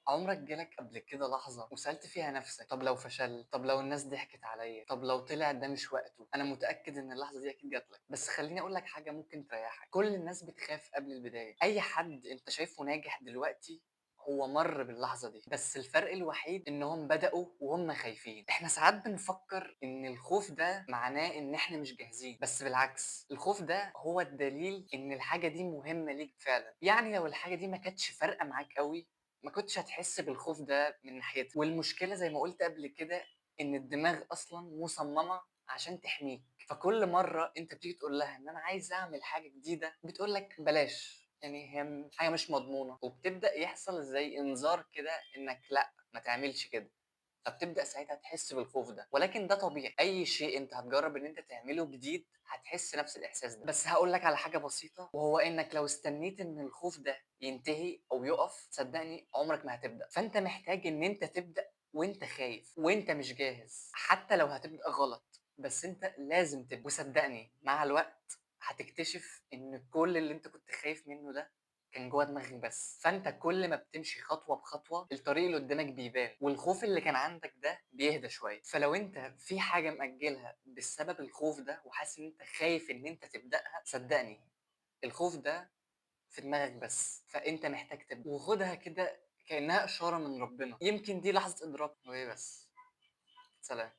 عمرك جالك قبل كده لحظة وسألت فيها نفسك طب لو فشلت، طب لو الناس ضحكت عليا، طب لو طلع ده مش وقته؟ انا متأكد ان اللحظة دي اكيد جاتلك، بس خليني اقول لك حاجة ممكن تريحك. كل الناس بتخاف قبل البداية. اي حد انت شايفه ناجح دلوقتي هو مر باللحظة دي، بس الفرق الوحيد انهم بدأوا وهم خايفين. احنا ساعات بنفكر ان الخوف ده معناه ان احنا مش جاهزين، بس بالعكس الخوف ده هو الدليل ان الحاجة دي مهمة ليك فعلا. يعني لو الحاجة دي ما كانتش فارقة معاك قوي ما كنتش هتحس بالخوف ده من ناحيتها. والمشكلة زي ما قلت قبل كده ان الدماغ اصلا مصممة عشان تحميك، فكل مرة انت بتيجي تقول لها ان انا عايز اعمل حاجة جديدة بتقول لك بلاش، يعني هي حاجة مش مضمونة، وبتبدأ يحصل زي انذار كده انك لا ما تعملش كده. فبتبدأ ساعتها تحس بالخوف ده، ولكن ده طبيعي. اي شيء انت هتجرب ان انت تعمله جديد هتحس نفس الاحساس ده. بس هقول لك على حاجة بسيطة، وهو انك لو استنيت ان الخوف ده ينتهي او يقف صدقني عمرك ما هتبدأ. فانت محتاج ان انت تبدأ وانت خايف وانت مش جاهز، حتى لو هتبدأ غلط بس انت لازم تبدأ. وصدقني مع الوقت هتكتشف ان كل اللي انت كنت خايف منه ده كان جوه دماغك بس. فانت كل ما بتمشي خطوه بخطوه الطريق اللي قدامك بيبان، والخوف اللي كان عندك ده بيهدى شويه. فلو انت في حاجه مأجلها بسبب الخوف ده وحاسس ان انت خايف ان انت تبدأها صدقني الخوف ده في دماغك بس، فانت محتاج تبدأ. وخدها كده كأنها إشارة من ربنا، يمكن دي لحظة إدراك. وإيه بس. سلام.